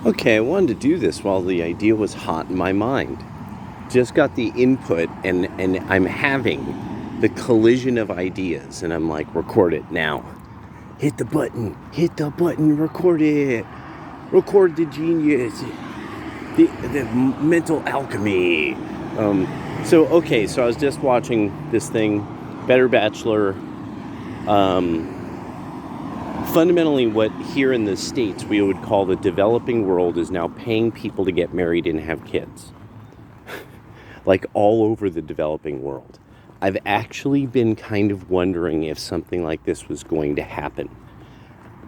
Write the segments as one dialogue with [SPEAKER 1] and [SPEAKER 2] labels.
[SPEAKER 1] Okay, I wanted to do this while the idea was hot in my mind. Just got the input and I'm having the collision of ideas and I'm like, record it now. Hit the button, record it. Record the genius, the mental alchemy. So I was just watching this thing, Better Bachelor. Fundamentally, what here in the States we would call the developing world is now paying people to get married and have kids. Like all over the developing world. I've actually been kind of wondering if something like this was going to happen.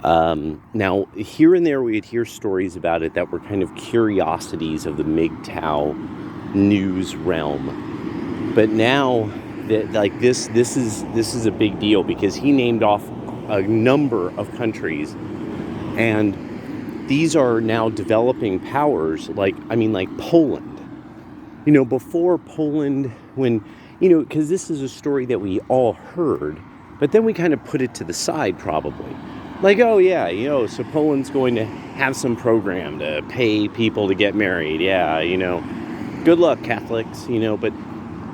[SPEAKER 1] Now, here and there, we'd hear stories about it that were kind of curiosities of the MGTOW news realm. But now, that like this is a big deal because he named off a number of countries, and these are now developing powers. Like Poland. Before Poland, when because this is a story that we all heard, but then we kind of put it to the side, probably. Like, oh yeah, so Poland's going to have some program to pay people to get married. Yeah, good luck, Catholics, but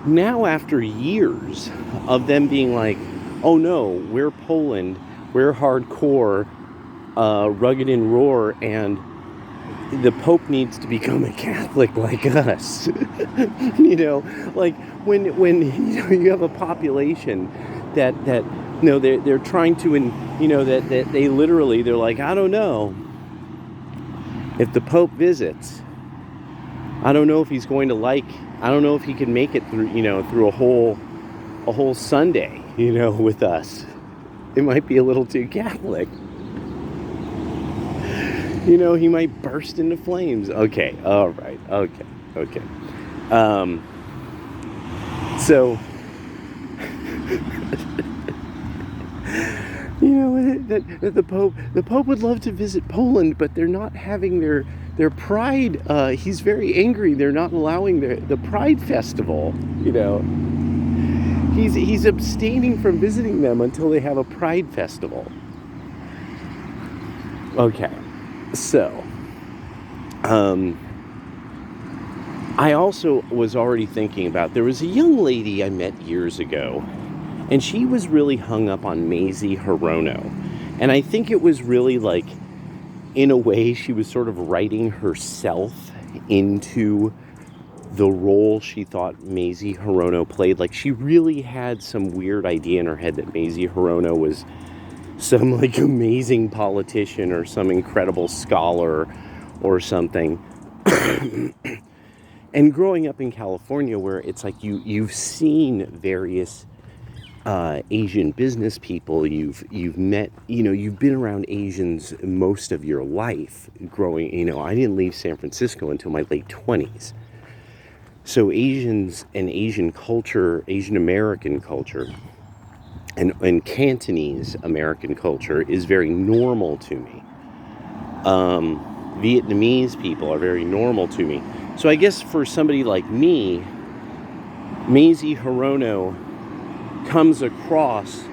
[SPEAKER 1] now after years of them being like, oh no, we're Poland, we're hardcore, rugged and roar, and the Pope needs to become a Catholic like us. Like when you have a population that they're trying to, that they literally, they're like, I don't know if the Pope visits. I don't know if he's going to I don't know if he can make it through, through a whole Sunday, with us. It might be a little too Catholic. He might burst into flames. Okay, all right, okay. So, that the Pope would love to visit Poland, but they're not having their Pride. He's very angry. They're not allowing the Pride festival. He's abstaining from visiting them until they have a Pride festival. Okay, so I also was already thinking about, there was a young lady I met years ago, and she was really hung up on Mazie Hirono. And I think it was really like, in a way, she was sort of writing herself into the role she thought Mazie Hirono played. Like, she really had some weird idea in her head that Mazie Hirono was some like amazing politician or some incredible scholar or something. And growing up in California, where it's like you've seen various Asian business people, you've met, you've been around Asians most of your life growing. I didn't leave San Francisco until my late 20s. So Asians and Asian culture, Asian American culture, and Cantonese American culture is very normal to me. Vietnamese people are very normal to me. So I guess for somebody like me, Mazie Hirono comes across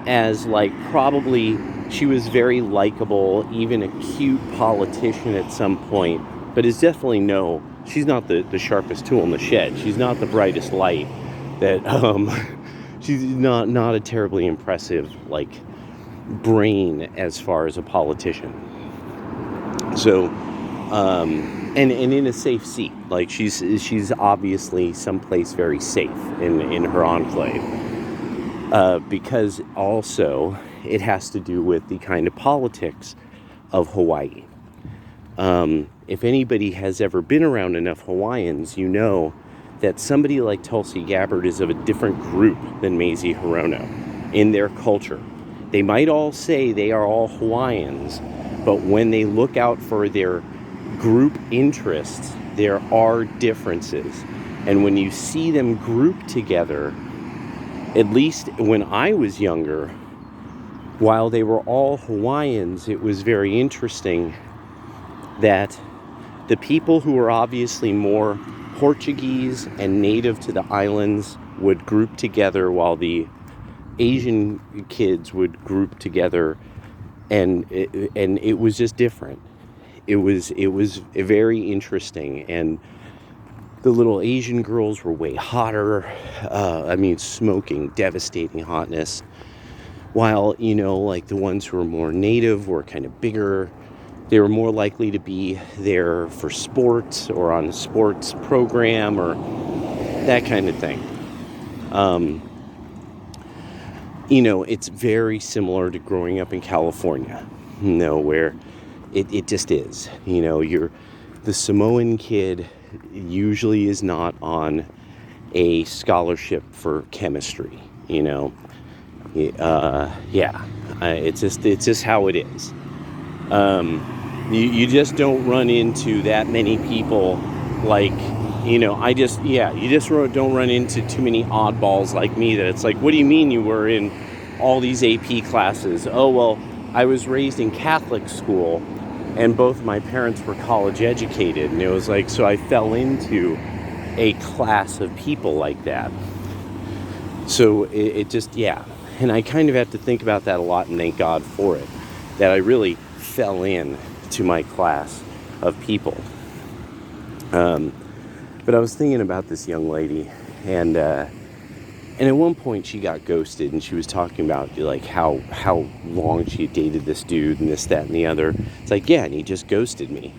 [SPEAKER 1] as like, probably she was very likable, even a cute politician at some point, but is definitely she's not the sharpest tool in the shed. She's not the brightest light. She's not a terribly impressive brain as far as a politician. So, and in a safe seat, like she's obviously someplace very safe in her enclave, because also it has to do with the kind of politics of Hawaii. If anybody has ever been around enough Hawaiians, that somebody like Tulsi Gabbard is of a different group than Mazie Hirono in their culture. They might all say they are all Hawaiians, but when they look out for their group interests, there are differences. And when you see them grouped together, at least when I was younger, while they were all Hawaiians, it was very interesting that the people who were obviously more Portuguese and native to the islands would group together, while the Asian kids would group together, and it was just different. it was very interesting. And the little Asian girls were way hotter. Smoking devastating hotness. While, like the ones who were more native were kind of bigger. They were more likely to be there for sports or on a sports program or that kind of thing. It's very similar to growing up in California, where it just is. The Samoan kid usually is not on a scholarship for chemistry, it's just how it is. You just don't run into that many people like, you just don't run into too many oddballs like me that it's like, what do you mean you were in all these AP classes? Oh, well, I was raised in Catholic school and both my parents were college educated, and it was like, so I fell into a class of people like that. So it just, and I kind of have to think about that a lot and thank God for it, that I really fell in to my class of people. But I was thinking about this young lady, and at one point she got ghosted, and she was talking about like how long she had dated this dude and this, that, and the other. It's like, yeah, and he just ghosted me.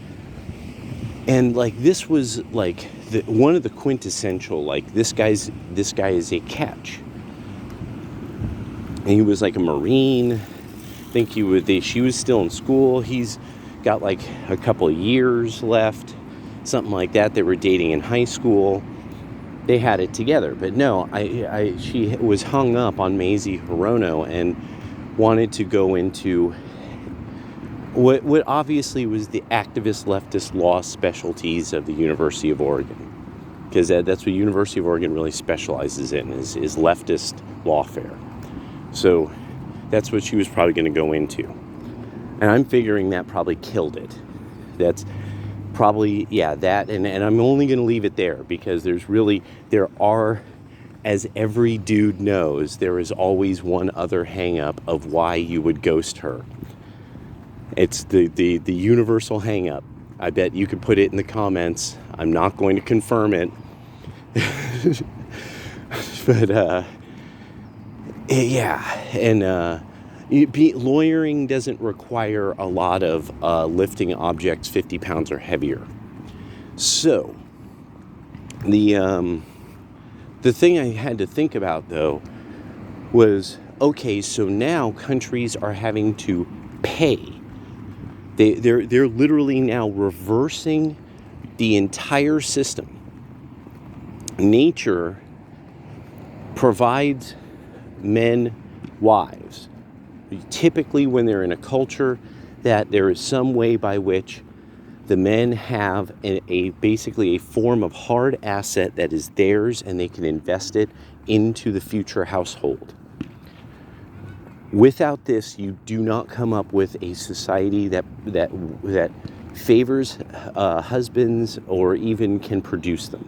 [SPEAKER 1] And like this was like one of the quintessential, like this guy is a catch. And he was like a Marine. I think she was still in school. He's got like a couple of years left, something like that. They were dating in high school. They had it together. But no, she was hung up on Mazie Hirono and wanted to go into what obviously was the activist leftist law specialties of the University of Oregon. Because that's what University of Oregon really specializes in, is leftist lawfare. So that's what she was probably going to go into. And I'm figuring that probably killed it. That's probably, that. And I'm only going to leave it there because there are, as every dude knows, there is always one other hang up of why you would ghost her. It's the universal hang up. I bet you could put it in the comments. I'm not going to confirm it. But, and lawyering doesn't require a lot of lifting objects 50 pounds or heavier. So, the thing I had to think about, though, was, okay, so now countries are having to pay. They're literally now reversing the entire system. Nature provides men wives. Typically, when they're in a culture that there is some way by which the men have basically a form of hard asset that is theirs and they can invest it into the future household. Without this, you do not come up with a society that favors husbands or even can produce them.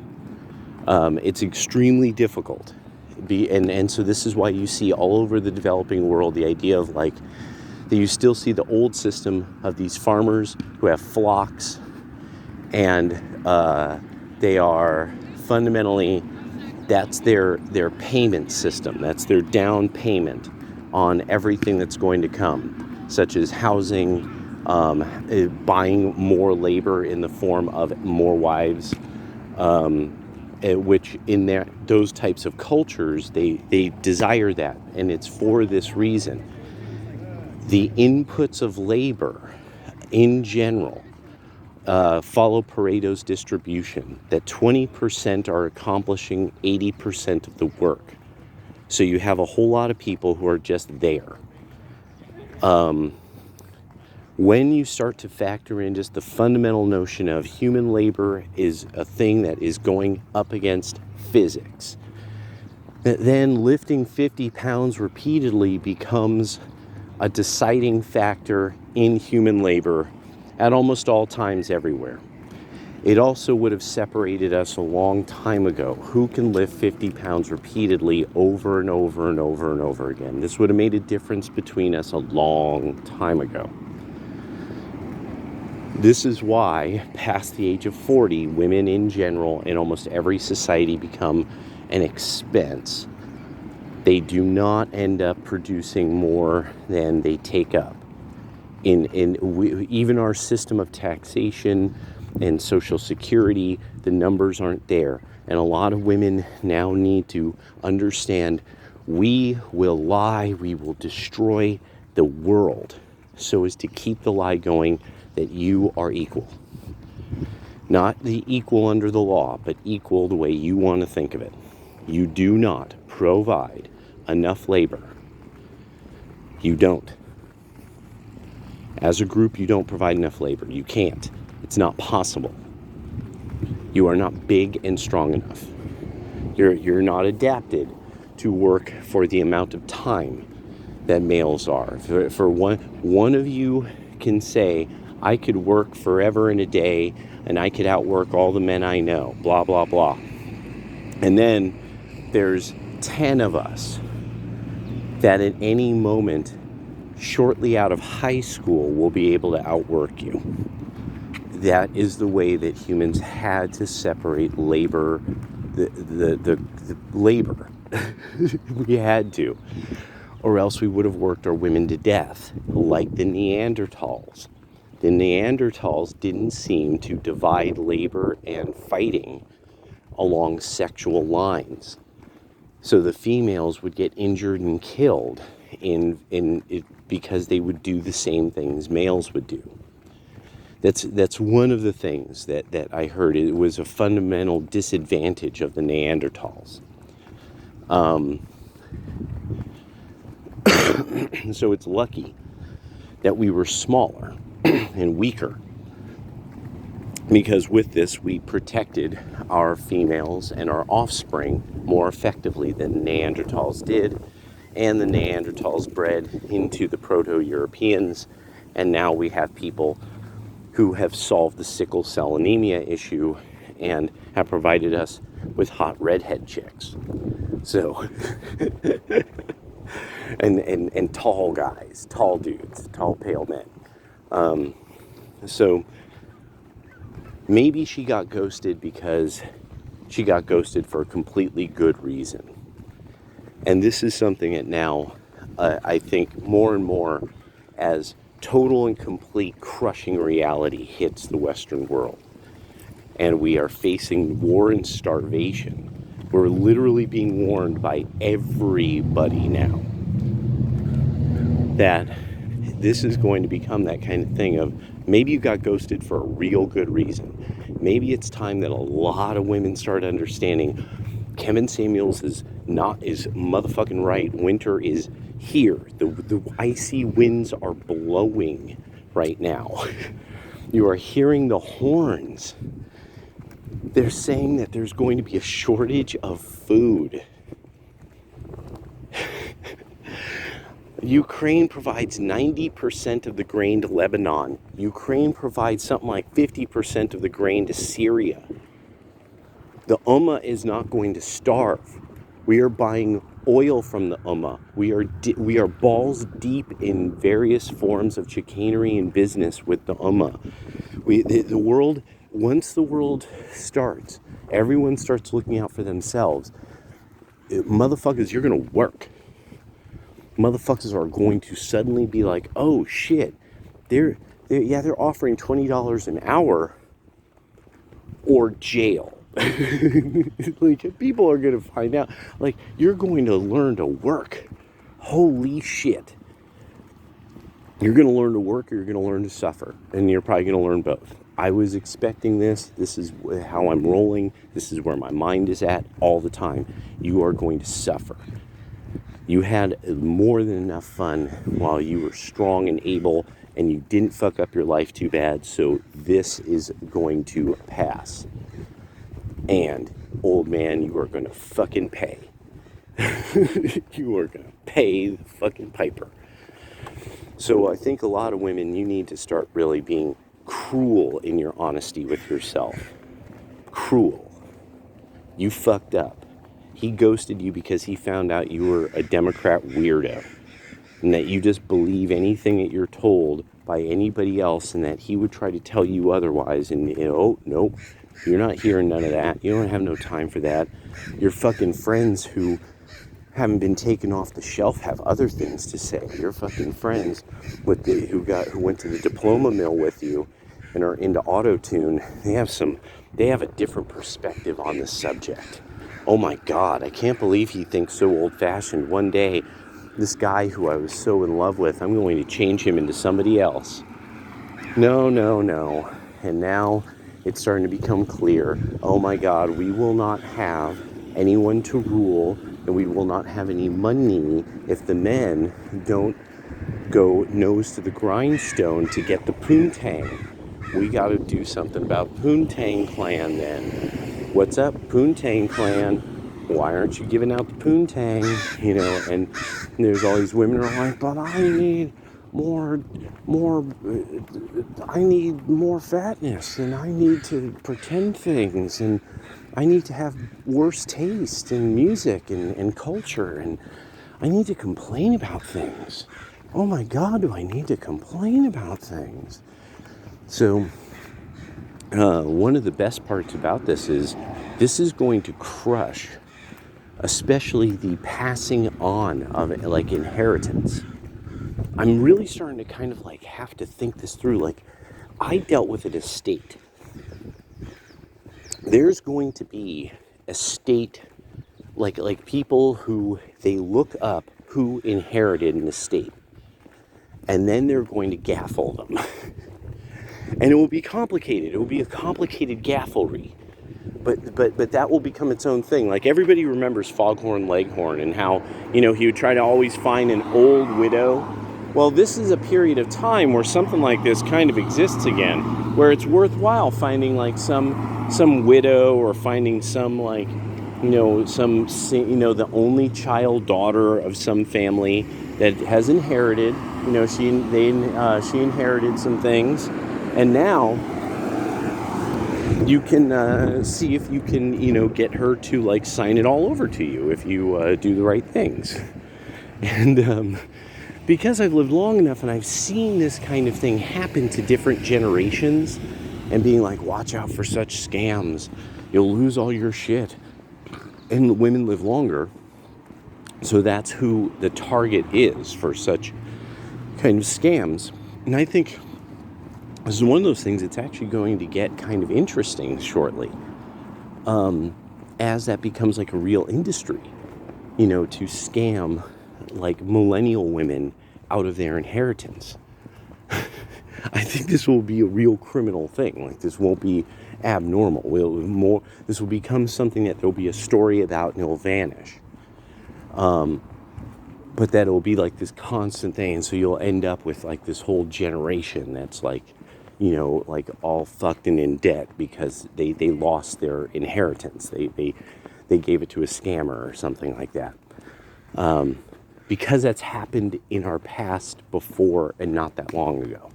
[SPEAKER 1] It's extremely difficult. And so this is why you see all over the developing world the idea of like that you still see the old system of these farmers who have flocks, and they are fundamentally, that's their payment system. That's their down payment on everything that's going to come, such as housing, buying more labor in the form of more wives, which in those types of cultures, they desire that. And it's for this reason. The inputs of labor in general follow Pareto's distribution, that 20% are accomplishing 80% of the work. So you have a whole lot of people who are just there. When you start to factor in just the fundamental notion of human labor is a thing that is going up against physics, then lifting 50 pounds repeatedly becomes a deciding factor in human labor at almost all times everywhere. It also would have separated us a long time ago. Who can lift 50 pounds repeatedly over and over and over and over again? This would have made a difference between us a long time ago. This is why, past the age of 40, women in general in almost every society become an expense. They do not end up producing more than they take up. Even our system of taxation and social security, the numbers aren't there. And a lot of women now need to understand we will lie, we will destroy the world so as to keep the lie going that you are equal. Not the equal under the law, but equal the way you want to think of it. You do not provide enough labor. You don't. As a group, you don't provide enough labor. You can't. It's not possible. You are not big and strong enough. You're not adapted to work for the amount of time that males are. For one of you can say, I could work forever and a day, and I could outwork all the men I know, blah, blah, blah. And then there's 10 of us that at any moment, shortly out of high school, will be able to outwork you. That is the way that humans had to separate labor, the labor. We had to. Or else we would have worked our women to death, like the Neanderthals. The Neanderthals didn't seem to divide labor and fighting along sexual lines. So the females would get injured and killed because they would do the same things males would do. That's one of the things that I heard. It was a fundamental disadvantage of the Neanderthals. So it's lucky that we were smaller and weaker, because with this we protected our females and our offspring more effectively than the Neanderthals did, and the Neanderthals bred into the Proto-Europeans, and now we have people who have solved the sickle cell anemia issue and have provided us with hot redhead chicks. So, and tall guys, tall dudes, tall pale men. So maybe she got ghosted because she got ghosted for a completely good reason. And this is something that now I think more and more, as total and complete crushing reality hits the Western world, and we are facing war and starvation. We're literally being warned by everybody now that this is going to become that kind of thing of, maybe you got ghosted for a real good reason. Maybe it's time that a lot of women start understanding Kevin Samuels is motherfucking right. Winter is here. The icy winds are blowing right now. You are hearing the horns. They're saying that there's going to be a shortage of food. Ukraine provides 90% of the grain to Lebanon. Ukraine provides something like 50% of the grain to Syria. The Ummah is not going to starve. We are buying oil from the Ummah. We are balls deep in various forms of chicanery and business with the Ummah. The world, once the world starts, everyone starts looking out for themselves. Motherfuckers, you're going to work. Motherfuckers are going to suddenly be like, oh shit, they're offering $20 an hour or jail. Like, people are going to find out, like, you're going to learn to work. Holy shit. You're going to learn to work, or you're going to learn to suffer, and you're probably going to learn both. I was expecting this. This is how I'm rolling. This is where my mind is at all the time. You are going to suffer. You had more than enough fun while you were strong and able, and you didn't fuck up your life too bad, so this is going to pass. And, old man, you are going to fucking pay. You are going to pay the fucking piper. So I think a lot of women, you need to start really being cruel in your honesty with yourself. Cruel. You fucked up. He ghosted you because he found out you were a Democrat weirdo, and that you just believe anything that you're told by anybody else, and that he would try to tell you otherwise. And, oh, nope, you're not hearing none of that. You don't have no time for that. Your fucking friends who haven't been taken off the shelf have other things to say. Your fucking friends who went to the diploma mill with you and are into auto-tune, they have a different perspective on the subject. Oh my God, I can't believe he thinks so old-fashioned. One day, this guy who I was so in love with, I'm going to change him into somebody else. No. And now it's starting to become clear. Oh my God, we will not have anyone to rule, and we will not have any money if the men don't go nose to the grindstone to get the poontang. We got to do something about Poontang Clan then. What's up, Poontang Clan? Why aren't you giving out the poontang? And there's all these women who are like, but I need more, I need more fatness, and I need to pretend things, and I need to have worse taste in music and culture, and I need to complain about things. Oh my God, do I need to complain about things? So, one of the best parts about this is going to crush, especially the passing on of like inheritance. I'm really starting to kind of like have to think this through. Like, I dealt with an estate. There's going to be estate, like people who they look up who inherited an estate, and then they're going to gaffle them. And it will be complicated. It will be a complicated gafflery. But that will become its own thing. Like, everybody remembers Foghorn Leghorn and how, he would try to always find an old widow. Well, this is a period of time where something like this kind of exists again, where it's worthwhile finding like some widow, or finding some like, the only child daughter of some family that has inherited. She inherited some things. And now you can see if you can, get her to like sign it all over to you if you do the right things. And because I've lived long enough and I've seen this kind of thing happen to different generations, and being like, watch out for such scams, you'll lose all your shit. And women live longer, so that's who the target is for such kind of scams. And I think this is one of those things that's actually going to get kind of interesting shortly, as that becomes like a real industry, to scam like millennial women out of their inheritance. I think this will be a real criminal thing. Like, this won't be abnormal. This will become something that there'll be a story about and it'll vanish. But that it'll be like this constant thing, and so you'll end up with like this whole generation that's like, like all fucked and in debt because they lost their inheritance. They gave it to a scammer or something like that. Because that's happened in our past before and not that long ago.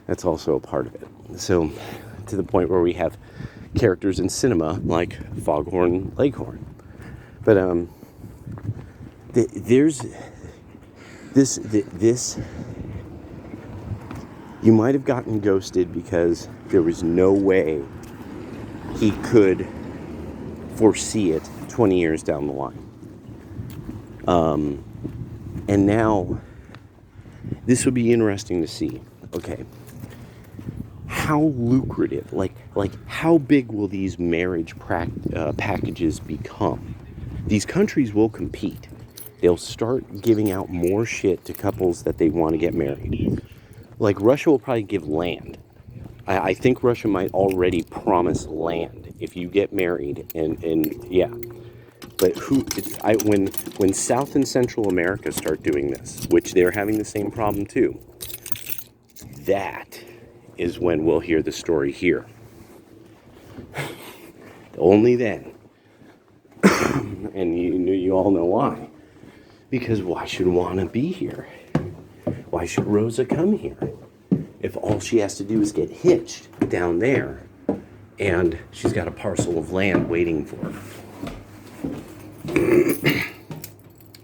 [SPEAKER 1] That's also a part of it. So, to the point where we have characters in cinema like Foghorn Leghorn. But there's this. You might have gotten ghosted because there was no way he could foresee it 20 years down the line. And now, this would be interesting to see. Okay, how lucrative, like how big will these marriage packages become? These countries will compete. They'll start giving out more shit to couples that they want to get married. Like, Russia will probably give land. I think Russia might already promise land if you get married, and yeah. But when South and Central America start doing this, which they're having the same problem too, that is when we'll hear the story here. Only then. And you all know why. Because why should Juana be here? Why should Rosa come here? If all she has to do is get hitched down there, and she's got a parcel of land waiting for her.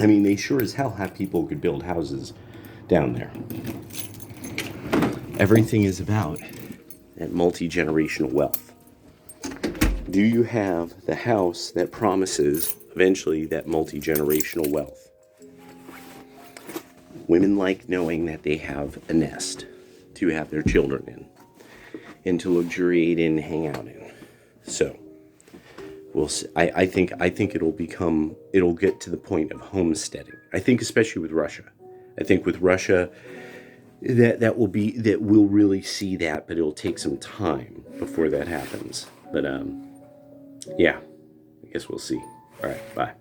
[SPEAKER 1] I mean, they sure as hell have people who could build houses down there. Everything is about that multi-generational wealth. Do you have the house that promises eventually that multi-generational wealth? Women like knowing that they have a nest to have their children in and to luxuriate in, hang out in. So we'll see. I think it'll get to the point of homesteading. I think especially with Russia. I think with Russia that we'll really see that, but it'll take some time before that happens. But yeah, I guess we'll see. All right, bye.